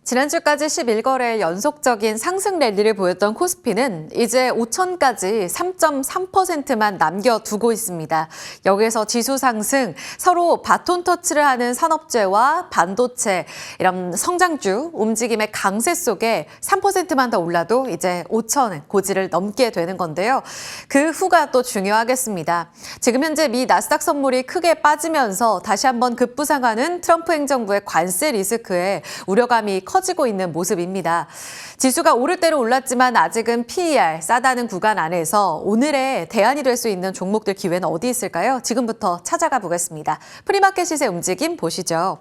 지난주까지 11거래 연속적인 상승 랠리를 보였던 코스피는 이제 5천까지 3.3%만 남겨두고 있습니다. 여기에서 지수 상승, 서로 바톤 터치를 하는 산업재와 반도체, 이런 성장주 움직임의 강세 속에 3%만 더 올라도 이제 5천 고지를 넘게 되는 건데요. 그 후가 또 중요하겠습니다. 지금 현재 미 나스닥 선물이 크게 빠지면서 다시 한번 급부상하는 트럼프 행정부의 관세 리스크에 우려감이 커지고 있는 모습입니다. 지수가 오를 대로 올랐지만 아직은 PER 싸다는 구간 안에서 오늘의 대안이 될 수 있는 종목들 기회는 어디 있을까요? 지금부터 찾아가 보겠습니다. 프리마켓 시세 움직임 보시죠.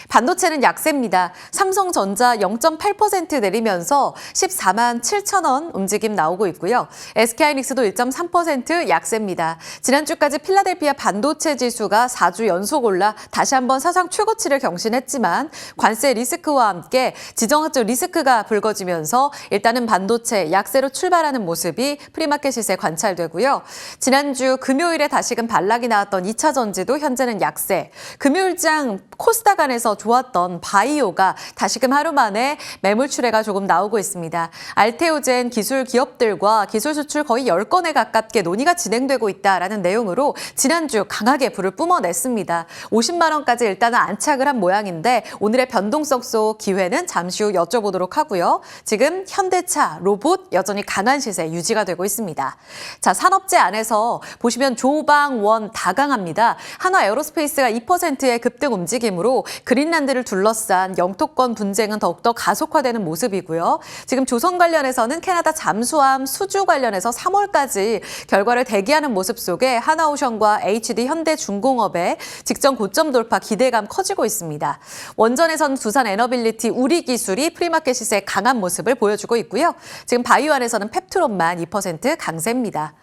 반도체는 약세입니다. 삼성전자 0.8% 내리면서 14만 7천 원 움직임 나오고 있고요. SK하이닉스도 1.3% 약세입니다. 지난주까지 필라델피아 반도체 지수가 4주 연속 올라 다시 한번 사상 최고치를 경신했지만 관세 리스크와 함께 지정학적 리스크가 불거지면서 일단은 반도체 약세로 출발하는 모습이 프리마켓 시세에 관찰되고요. 지난주 금요일에 다시금 반락이 나왔던 2차 전지도 현재는 약세. 금요일장 코스닥 안에서 좋았던 바이오가 다시금 하루 만에 매물 출회가 조금 나오고 있습니다. 알테오젠 기술 기업들과 기술 수출 거의 10건에 가깝게 논의가 진행되고 있다라는 내용으로 지난주 강하게 불을 뿜어냈습니다. 50만 원까지 일단은 안착을 한 모양인데 오늘의 변동성 속 기회는 잠시 후 여쭤보도록 하고요. 지금 현대차, 로봇 여전히 강한 시세 유지가 되고 있습니다. 자, 산업재 안에서 보시면 조방원 다 강합니다. 한화 에어로스페이스가 2%의 급등 움직임으로 그린란드를 둘러싼 영토권 분쟁은 더욱더 가속화되는 모습이고요. 지금 조선 관련해서는 캐나다 잠수함 수주 관련해서 3월까지 결과를 대기하는 모습 속에 하나오션과 HD 현대중공업의 직전 고점 돌파 기대감 커지고 있습니다. 원전에서는 두산 에너빌리티 우리기술이 프리마켓 시세에 강한 모습을 보여주고 있고요. 지금 바이오 안에서는 펩트론만 2% 강세입니다.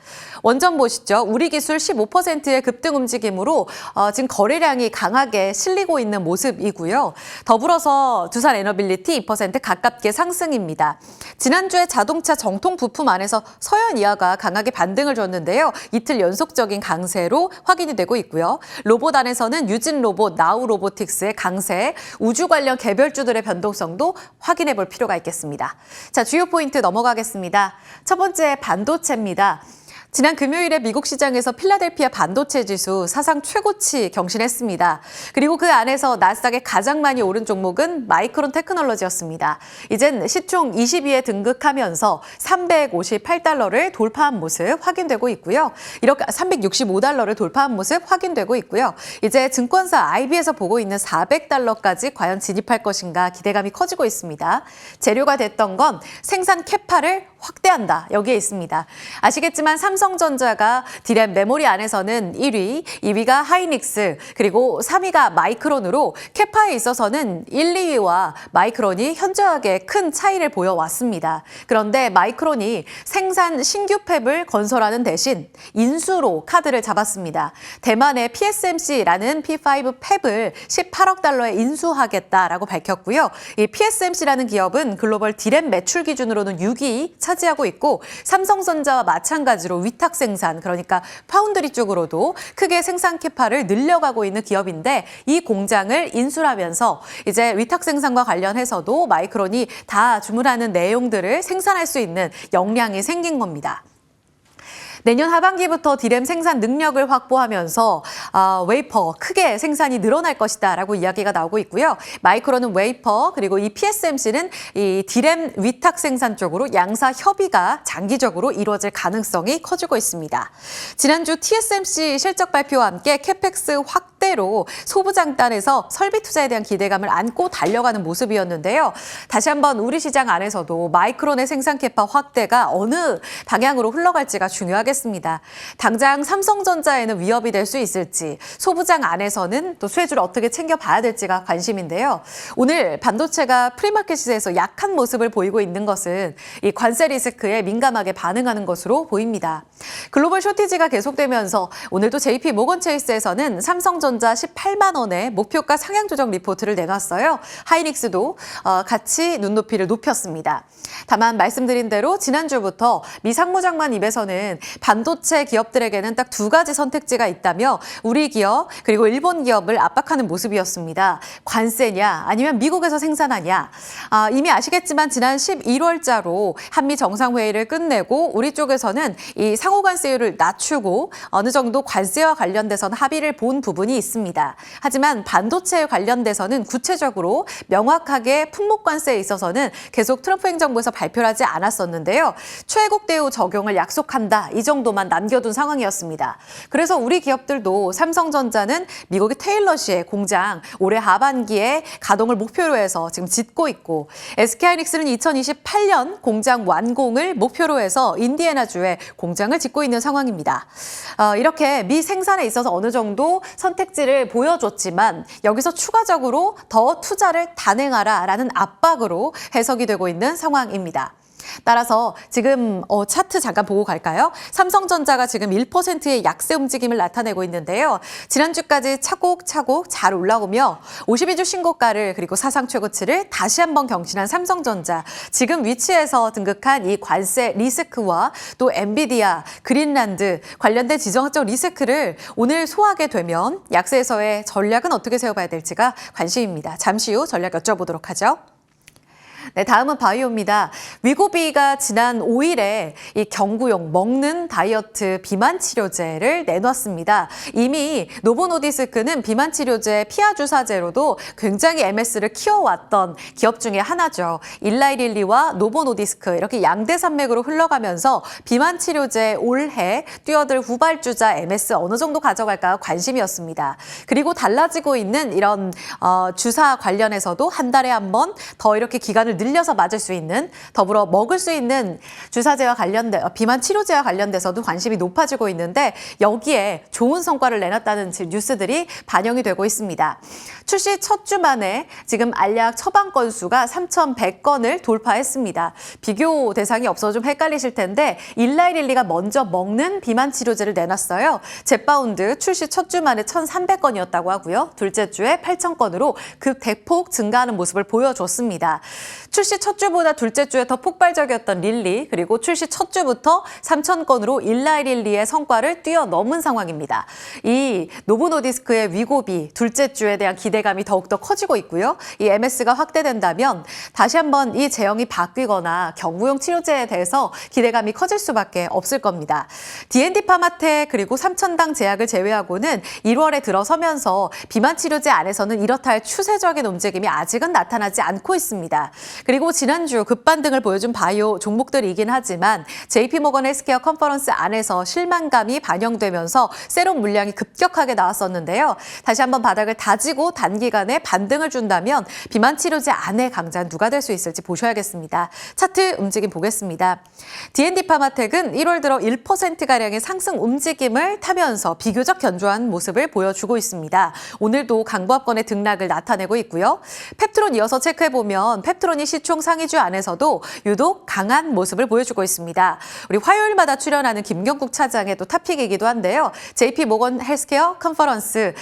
원전 보시죠. 우리기술 15%의 급등 움직임으로 지금 거래량이 강하게 실리고 있는 모습이고요. 더불어서 두산 에너빌리티 2% 가깝게 상승입니다. 지난주에 자동차 정통 부품 안에서 서현이하가 강하게 반등을 줬는데요. 이틀 연속적인 강세로 확인이 되고 있고요. 로봇 안에서는 유진 로봇, 나우 로보틱스의 강세, 우주 관련 개별주들의 변동성도 확인해 볼 필요가 있겠습니다. 자, 주요 포인트 넘어가겠습니다. 첫 번째 반도체입니다. 지난 금요일에 미국 시장에서 필라델피아 반도체 지수 사상 최고치 경신했습니다. 그리고 그 안에서 나스닥에 가장 많이 오른 종목은 마이크론 테크놀로지였습니다. 이젠 시총 20위에 등극하면서 358달러를 돌파한 모습 확인되고 있고요. 이렇게 365달러를 돌파한 모습 확인되고 있고요. 이제 증권사 IB에서 보고 있는 400달러까지 과연 진입할 것인가 기대감이 커지고 있습니다. 재료가 됐던 건 생산 캐파를 확대한다. 여기에 있습니다. 아시겠지만 삼성전자가 디램 메모리 안에서는 1위, 2위가 하이닉스, 그리고 3위가 마이크론으로 캐파에 있어서는 1, 2위와 마이크론이 현저하게 큰 차이를 보여왔습니다. 그런데 마이크론이 생산 신규 팹을 건설하는 대신 인수로 카드를 잡았습니다. 대만의 PSMC라는 P5 팹을 18억 달러에 인수하겠다라고 밝혔고요. 이 PSMC라는 기업은 글로벌 디램 매출 기준으로는 6위 차지하고 있고 삼성전자와 마찬가지로 위탁 생산, 그러니까 파운드리 쪽으로도 크게 생산 캐파를 늘려가고 있는 기업인데 이 공장을 인수하면서 이제 위탁 생산과 관련해서도 마이크론이 다 주문하는 내용들을 생산할 수 있는 역량이 생긴 겁니다. 내년 하반기부터 디램 생산 능력을 확보하면서 웨이퍼 크게 생산이 늘어날 것이다라고 이야기가 나오고 있고요. 마이크론은 웨이퍼 그리고 이 PSMC는 이 디램 위탁 생산 쪽으로 양사 협의가 장기적으로 이루어질 가능성이 커지고 있습니다. 지난주 TSMC 실적 발표와 함께 캐펙스 확대로 소부장단에서 설비 투자에 대한 기대감을 안고 달려가는 모습이었는데요. 다시 한번 우리 시장 안에서도 마이크론의 생산 캐파 확대가 어느 방향으로 흘러갈지가 중요하겠습니다. 당장 삼성전자에는 위협이 될 수 있을지, 소부장 안에서는 또 수혜주를 어떻게 챙겨봐야 될지가 관심인데요. 오늘 반도체가 프리마켓 시세에서 약한 모습을 보이고 있는 것은 이 관세 리스크에 민감하게 반응하는 것으로 보입니다. 글로벌 쇼티지가 계속되면서 오늘도 JP 모건 체이스에서는 삼성전자 삼성전자 18만 원의 목표가 상향 조정 리포트를 내놨어요. 하이닉스도 같이 눈높이를 높였습니다. 다만 말씀드린 대로 지난주부터 미 상무장관 입에서는 반도체 기업들에게는 딱 두 가지 선택지가 있다며 우리 기업 그리고 일본 기업을 압박하는 모습이었습니다. 관세냐 아니면 미국에서 생산하냐. 이미 아시겠지만 지난 11월자로 한미 정상회의를 끝내고 우리 쪽에서는 이 상호관세율을 낮추고 어느 정도 관세와 관련돼서는 합의를 본 부분이 있습니다. 하지만 반도체에 관련돼서는 구체적으로 명확하게 품목관세에 있어서는 계속 트럼프 행정부에서 발표를 하지 않았었는데요. 최애국 대우 적용을 약속한다. 이 정도만 남겨둔 상황이었습니다. 그래서 우리 기업들도 삼성전자는 미국의 테일러시의 공장 올해 하반기에 가동을 목표로 해서 지금 짓고 있고 SK하이닉스는 2028년 공장 완공을 목표로 해서 인디애나주에 공장을 짓고 있는 상황입니다. 이렇게 미 생산에 있어서 어느 정도 선택지를 보여줬지만 여기서 추가적으로 더 투자를 단행하라라는 압박으로 해석이 되고 있는 상황입니다. 따라서 지금 차트 잠깐 보고 갈까요? 삼성전자가 지금 1%의 약세 움직임을 나타내고 있는데요. 지난주까지 차곡차곡 잘 올라오며 52주 신고가를 그리고 사상 최고치를 다시 한번 경신한 삼성전자. 지금 위치에서 등극한 이 관세 리스크와 또 엔비디아, 그린란드 관련된 지정학적 리스크를 오늘 소화하게 되면 약세에서의 전략은 어떻게 세워봐야 될지가 관심입니다. 잠시 후 전략 여쭤보도록 하죠. 네, 다음은 바이오입니다. 위고비가 지난 5일에 이 경구용 먹는 다이어트 비만 치료제를 내놨습니다. 이미 노보노디스크는 비만 치료제 피하 주사제로도 굉장히 MS를 키워왔던 기업 중에 하나죠. 일라이릴리와 노보노디스크 이렇게 양대 산맥으로 흘러가면서 비만 치료제 올해 뛰어들 후발주자 MS 어느 정도 가져갈까 관심이었습니다. 그리고 달라지고 있는 이런 주사 관련해서도 한 달에 한 번 더 이렇게 기간을 늘려서 맞을 수 있는 더불어 먹을 수 있는 주사제와 관련된 비만 치료제와 관련돼서도 관심이 높아지고 있는데 여기에 좋은 성과를 내놨다는 뉴스들이 반영이 되고 있습니다. 출시 첫 주 만에 지금 알약 처방 건수가 3,100건을 돌파했습니다. 비교 대상이 없어서 좀 헷갈리실 텐데 일라이릴리가 먼저 먹는 비만 치료제를 내놨어요. 젯바운드 출시 첫 주 만에 1,300건이었다고 하고요. 둘째 주에 8,000건으로 대폭 증가하는 모습을 보여줬습니다. 출시 첫 주보다 둘째 주에 더 폭발적이었던 릴리 그리고 출시 첫 주부터 3,000건으로 일라이릴리의 성과를 뛰어넘은 상황입니다. 이 노보노디스크의 위고비 둘째 주에 대한 기대감이 더욱더 커지고 있고요. 이 MS가 확대된다면 다시 한번 이 제형이 바뀌거나 경구용 치료제에 대해서 기대감이 커질 수밖에 없을 겁니다. D&D 파마텍 그리고 삼천당 제약을 제외하고는 1월에 들어서면서 비만 치료제 안에서는 이렇다 할 추세적인 움직임이 아직은 나타나지 않고 있습니다. 그리고 지난주 급반등을 보여준 바이오 종목들이긴 하지만 JP모건 헬스케어 컨퍼런스 안에서 실망감이 반영되면서 세럼 물량이 급격하게 나왔었는데요. 다시 한번 바닥을 다지고 단기간에 반등을 준다면 비만 치료제 안의 강자는 누가 될 수 있을지 보셔야겠습니다. 차트 움직임 보겠습니다. D&D 파마텍은 1월 들어 1%가량의 상승 움직임을 타면서 비교적 견조한 모습을 보여주고 있습니다. 오늘도 강보합권의 등락을 나타내고 있고요. 펩트론 이어서 체크해보면 펩트론이 시총 상위주 안에서도 유독 강한 모습을 보여주고 있습니다. 우리 화요일마다 출연하는 김경국 차장의 또 탑픽이기도 한데요. JP모건 헬스케어 컨퍼런스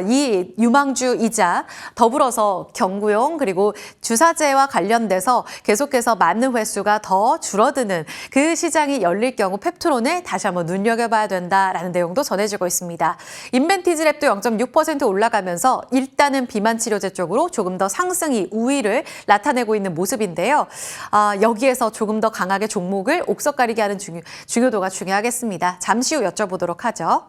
이 유망주이자 더불어서 경구용 그리고 주사제와 관련돼서 계속해서 맞는 횟수가 더 줄어드는 그 시장이 열릴 경우 펩트론을 다시 한번 눈여겨봐야 된다라는 내용도 전해지고 있습니다. 인벤티지랩도 0.6% 올라가면서 일단은 비만 치료제 쪽으로 조금 더 상승이 우위를 나타내고 있는 모습인데요. 여기에서 조금 더 강하게 종목을 옥석 가리게 하는 중요도가 중요하겠습니다. 잠시 후 여쭤보도록 하죠.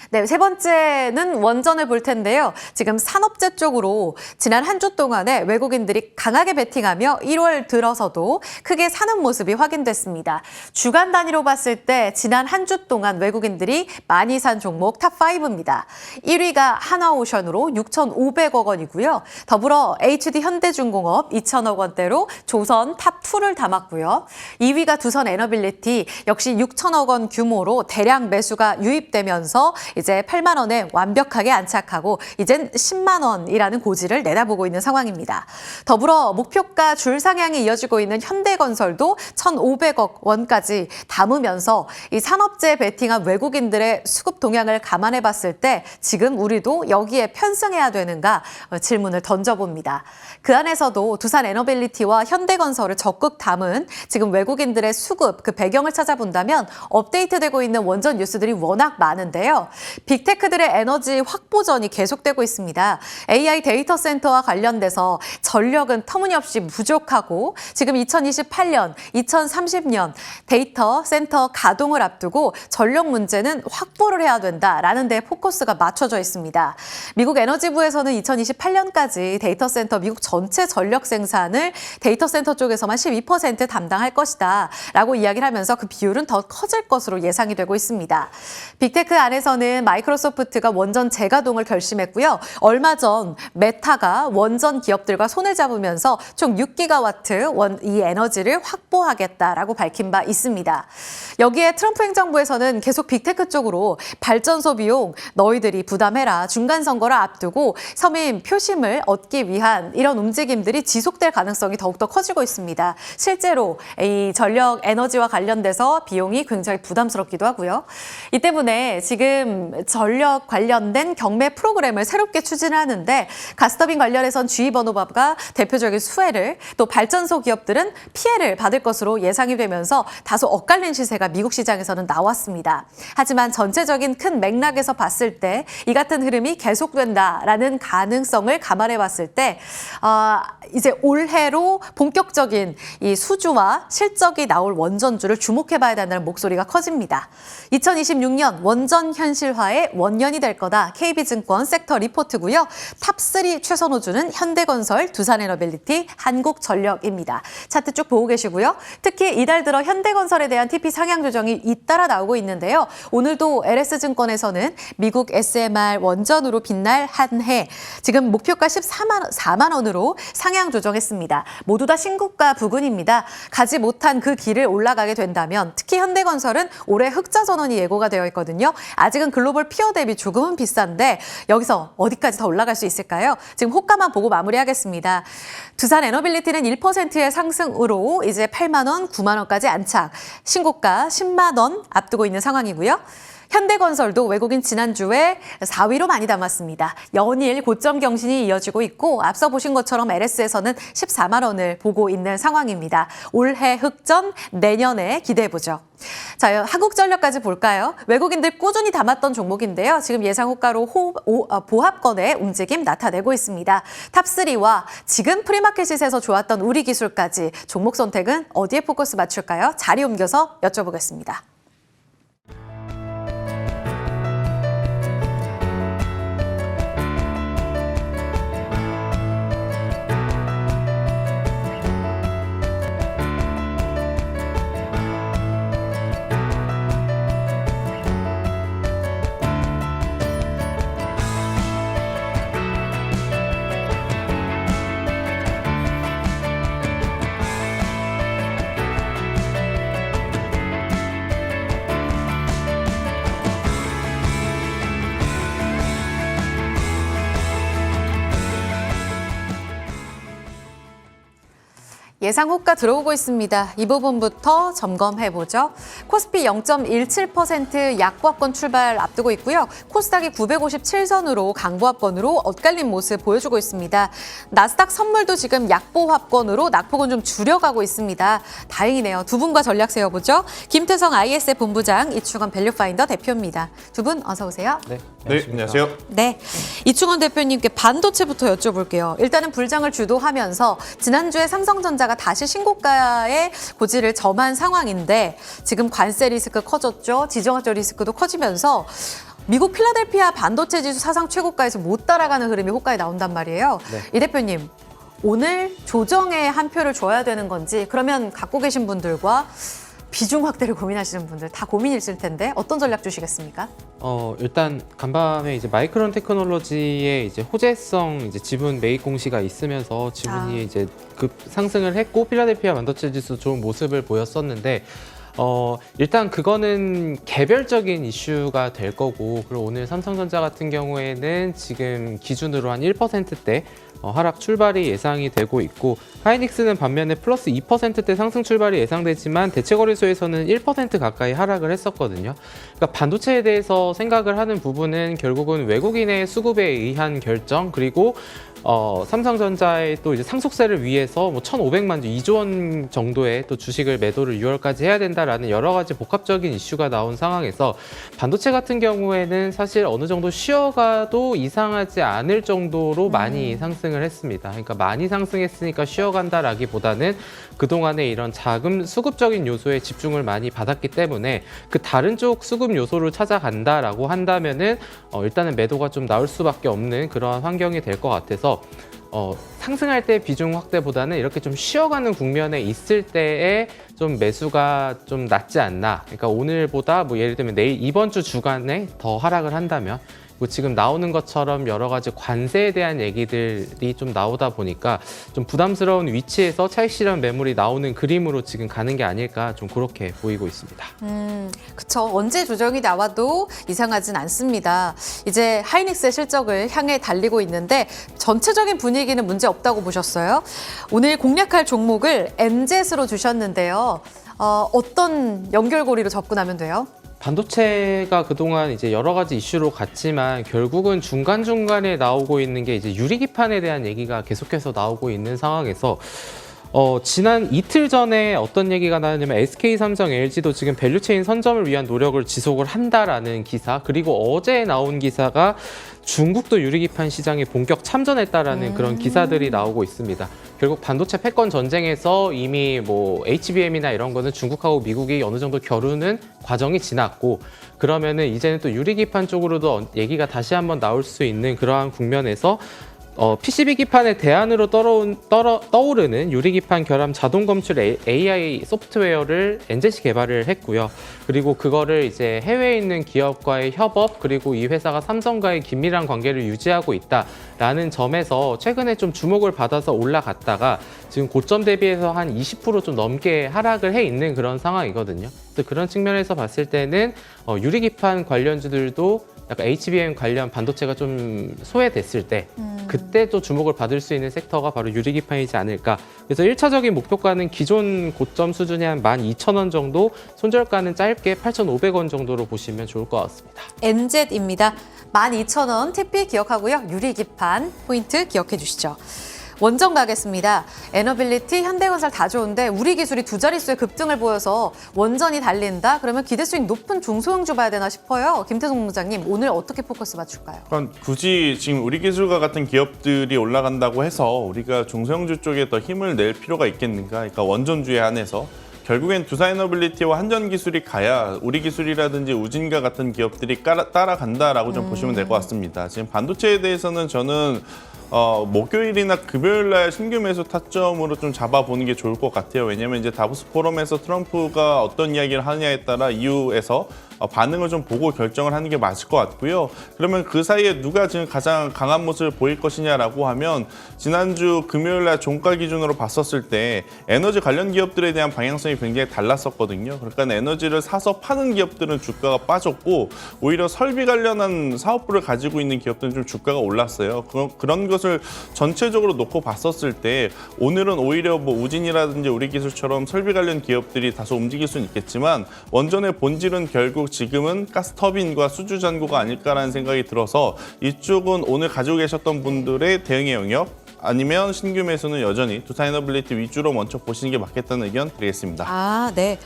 네, 세 번째는 원전을 볼 텐데요. 지금 산업재 쪽으로 지난 한 주 동안에 외국인들이 강하게 베팅하며 1월 들어서도 크게 사는 모습이 확인됐습니다. 주간 단위로 봤을 때 지난 한 주 동안 외국인들이 많이 산 종목 탑5입니다. 1위가 하나오션으로 6,500억 원이고요. 더불어 HD 현대중공업 2,000억 원대로 조선 탑2를 담았고요. 2위가 두선에너빌리티 역시 6,000억 원 규모로 대량 매수가 유입되면서 이제 8만 원에 완벽하게 안착하고 이젠 10만 원이라는 고지를 내다보고 있는 상황입니다. 더불어 목표가 줄 상향이 이어지고 있는 현대건설도 1,500억 원까지 담으면서 이 산업재에 베팅한 외국인들의 수급 동향을 감안해 봤을 때 지금 우리도 여기에 편승해야 되는가 질문을 던져봅니다. 그 안에서도 두산 에너빌리티와 현대건설을 적극 담은 지금 외국인들의 수급 그 배경을 찾아본다면 업데이트되고 있는 원전 뉴스들이 워낙 많은데요. 빅테크들의 에너지 확보전이 계속되고 있습니다. AI 데이터 센터와 관련돼서 전력은 터무니없이 부족하고 지금 2028년, 2030년 데이터 센터 가동을 앞두고 전력 문제는 확보를 해야 된다라는 데 포커스가 맞춰져 있습니다. 미국 에너지부에서는 2028년까지 데이터 센터 미국 전체 전력 생산을 데이터 센터 쪽에서만 12% 담당할 것이다 라고 이야기를 하면서 그 비율은 더 커질 것으로 예상이 되고 있습니다. 빅테크 안에서는 마이크로소프트가 원전 재가동을 결심했고요. 얼마 전 메타가 원전 기업들과 손을 잡으면서 총 6기가와트 이 에너지를 확보하겠다라고 밝힌 바 있습니다. 여기에 트럼프 행정부에서는 계속 빅테크 쪽으로 발전소 비용 너희들이 부담해라. 중간 선거를 앞두고 서민 표심을 얻기 위한 이런 움직임들이 지속될 가능성이 더욱더 커지고 있습니다. 실제로 이 전력 에너지와 관련돼서 비용이 굉장히 부담스럽기도 하고요. 이 때문에 지금 전력 관련된 경매 프로그램을 새롭게 추진하는데 가스터빈 관련해선 지휘번호법과 대표적인 수혜를 또 발전소 기업들은 피해를 받을 것으로 예상이 되면서 다소 엇갈린 시세가 미국 시장에서는 나왔습니다. 하지만 전체적인 큰 맥락에서 봤을 때 이 같은 흐름이 계속된다라는 가능성을 감안해 봤을 때 이제 올해로 본격적인 이 수주와 실적이 나올 원전주를 주목해 봐야 된다는 목소리가 커집니다. 2026년 원전 현실화의 원년이 될 거다. KB증권 섹터 리포트고요. 탑3 최선 호주는 현대건설, 두산에너빌리티, 한국전력입니다. 차트 쭉 보고 계시고요. 특히 이달 들어 현대건설에 대한 TP 상향 조정이 잇따라 나오고 있는데요. 오늘도 LS증권에서는 미국 SMR 원전으로 빛날 한해 지금 목표가 14만 원으로 상향 조정했습니다. 모두 다 신고가 부근입니다. 가지 못한 그 길을 올라가게 된다면 특히 현대건설은 올해 흑자 전원이 예고가 되어 있거든요. 아직은 글로벌 피어 대비 조금은 비싼데 여기서 어디까지 더 올라갈 수 있을까요? 지금 호가만 보고 마무리하겠습니다. 두산 에너빌리티는 1%의 상승으로 이제 8만 원, 9만 원까지 안착. 신고가 10만 원 앞두고 있는 상황이고요. 현대건설도 외국인 지난주에 4위로 많이 담았습니다. 연일 고점 경신이 이어지고 있고 앞서 보신 것처럼 LS에서는 14만 원을 보고 있는 상황입니다. 올해 흑전, 내년에 기대해보죠. 자, 한국전력까지 볼까요? 외국인들 꾸준히 담았던 종목인데요. 지금 예상 호가로 보합권의 움직임 나타내고 있습니다. 탑3와 지금 프리마켓 시세에서 좋았던 우리 기술까지 종목 선택은 어디에 포커스 맞출까요? 자리 옮겨서 여쭤보겠습니다. 예상 호가 들어오고 있습니다. 이 부분부터 점검해보죠. 코스피 0.17% 약보합권 출발 앞두고 있고요. 코스닥이 957선으로 강보합권으로 엇갈린 모습 보여주고 있습니다. 나스닥 선물도 지금 약보합권으로 낙폭은 좀 줄여가고 있습니다. 다행이네요. 두 분과 전략 세워보죠. 김태성 ISF 본부장, 이충원 밸류파인더 대표입니다. 두 분 어서 오세요. 네, 안녕하세요. 네, 이충원 대표님께 반도체부터 여쭤볼게요. 일단은 불장을 주도하면서 지난주에 삼성전자가 다시 신고가의 고지를 점한 상황인데 지금 관세 리스크 커졌죠. 지정학적 리스크도 커지면서 미국 필라델피아 반도체 지수 사상 최고가에서 못 따라가는 흐름이 호가에 나온단 말이에요. 네. 이 대표님, 오늘 조정에 한 표를 줘야 되는 건지 그러면 갖고 계신 분들과 비중 확대를 고민하시는 분들 다 고민이 있을 텐데 어떤 전략 주시겠습니까? 일단 간밤에 이제 마이크론 테크놀로지의 이제 호재성 이제 지분 매입 공시가 있으면서 지분이 이제 급 상승을 했고 필라델피아 반도체 지수 좋은 모습을 보였었는데 일단 그거는 개별적인 이슈가 될 거고, 그리고 오늘 삼성전자 같은 경우에는 지금 기준으로 한 1%대 하락 출발이 예상이 되고 있고, 하이닉스는 반면에 플러스 2%대 상승 출발이 예상되지만 대체거래소에서는 1% 가까이 하락을 했었거든요. 그러니까 반도체에 대해서 생각을 하는 부분은 결국은 외국인의 수급에 의한 결정, 그리고 삼성전자의 또 이제 상속세를 위해서 뭐 1,500만 주, 2조 원 정도의 또 주식을 매도를 6월까지 해야 된다라는 여러 가지 복합적인 이슈가 나온 상황에서 반도체 같은 경우에는 사실 어느 정도 쉬어가도 이상하지 않을 정도로 많이 상승을 했습니다. 그러니까 많이 상승했으니까 쉬어간다라기보다는 그동안에 이런 자금 수급적인 요소에 집중을 많이 받았기 때문에 그 다른 쪽 수급 요소를 찾아간다라고 한다면은 일단은 매도가 좀 나올 수밖에 없는 그러한 환경이 될 것 같아서 상승할 때 비중 확대보다는 이렇게 좀 쉬어가는 국면에 있을 때에 좀 매수가 좀 낫지 않나. 그러니까 오늘보다 뭐 예를 들면 내일 이번 주 주간에 더 하락을 한다면, 뭐 지금 나오는 것처럼 여러 가지 관세에 대한 얘기들이 좀 나오다 보니까 좀 부담스러운 위치에서 차익 실현 매물이 나오는 그림으로 지금 가는 게 아닐까, 좀 그렇게 보이고 있습니다. 그쵸. 언제 조정이 나와도 이상하진 않습니다. 이제 하이닉스의 실적을 향해 달리고 있는데 전체적인 분위기는 문제 없다고 보셨어요? 오늘 공략할 종목을 MZ로 주셨는데요. 어떤 연결고리로 접근하면 돼요? 반도체가 그동안 이제 여러 가지 이슈로 갔지만 결국은 중간중간에 나오고 있는 게 이제 유리기판에 대한 얘기가 계속해서 나오고 있는 상황에서 지난 이틀 전에 어떤 얘기가 나왔냐면 SK, 삼성, LG도 지금 밸류체인 선점을 위한 노력을 지속을 한다라는 기사, 그리고 어제 나온 기사가 중국도 유리기판 시장에 본격 참전했다라는 그런 기사들이 나오고 있습니다. 결국 반도체 패권 전쟁에서 이미 뭐 HBM이나 이런 거는 중국하고 미국이 어느 정도 겨루는 과정이 지났고, 그러면은 이제는 또 유리기판 쪽으로도 얘기가 다시 한번 나올 수 있는 그러한 국면에서 PCB 기판의 대안으로 떠오르는 유리기판 결함 자동 검출 AI 소프트웨어를 엔젯이 개발을 했고요. 그리고 그거를 이제 해외에 있는 기업과의 협업, 그리고 이 회사가 삼성과의 긴밀한 관계를 유지하고 있다라는 점에서 최근에 좀 주목을 받아서 올라갔다가 지금 고점 대비해서 한 20% 좀 넘게 하락을 해 있는 그런 상황이거든요. 그래서 그런 측면에서 봤을 때는 유리기판 관련주들도 약간 HBM 관련 반도체가 좀 소외됐을 때 그때 또 주목을 받을 수 있는 섹터가 바로 유리기판이지 않을까. 그래서 1차적인 목표가는 기존 고점 수준이 한 12,000원 정도, 손절가는 짧게 8,500원 정도로 보시면 좋을 것 같습니다. NZ입니다. 12,000원 TP 기억하고요. 유리기판 포인트 기억해 주시죠. 원정 가겠습니다. 에너빌리티, 현대건설 다 좋은데 우리 기술이 두 자릿수의 급등을 보여서 원전이 달린다? 그러면 기대 수익 높은 중소형주 봐야 되나 싶어요. 김태성 본부장님, 오늘 어떻게 포커스 맞출까요? 그러니까 굳이 지금 우리 기술과 같은 기업들이 올라간다고 해서 우리가 중소형주 쪽에 더 힘을 낼 필요가 있겠는가? 그러니까 원전주에 한해서 결국엔 두산에너빌리티와 한전기술이 가야 우리 기술이라든지 우진과 같은 기업들이 따라간다라고 좀 보시면 될 것 같습니다. 지금 반도체에 대해서는 저는 목요일이나 금요일날 신규 매수 타점으로 좀 잡아보는 게 좋을 것 같아요. 왜냐하면 이제 다보스 포럼에서 트럼프가 어떤 이야기를 하느냐에 따라 이후에서 반응을 좀 보고 결정을 하는 게 맞을 것 같고요. 그러면 그 사이에 누가 지금 가장 강한 모습을 보일 것이냐라고 하면 지난주 금요일날 종가 기준으로 봤었을 때 에너지 관련 기업들에 대한 방향성이 굉장히 달랐었거든요. 그러니까 에너지를 사서 파는 기업들은 주가가 빠졌고 오히려 설비 관련한 사업부를 가지고 있는 기업들은 좀 주가가 올랐어요. 그런 것을 전체적으로 놓고 봤었을 때 오늘은 오히려 뭐 우진이라든지 우리기술처럼 설비 관련 기업들이 다소 움직일 수는 있겠지만 원전의 본질은 결국 지금은 가스터빈과 수주잔고가 아닐까라는 생각이 들어서 이쪽은 오늘 가지고 계셨던 분들의 대응의 영역 아니면 신규 매수는 여전히 두산에너빌리티 위주로 먼저 보시는 게 맞겠다는 의견 드리겠습니다. 네.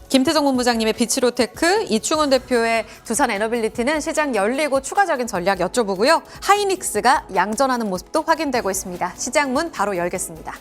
김태성 본부장님의 비치로테크, 이충훈 대표의 두산에너빌리티는 시장 열리고 추가적인 전략 여쭤보고요. 하이닉스가 양전하는 모습도 확인되고 있습니다. 시장 문 바로 열겠습니다.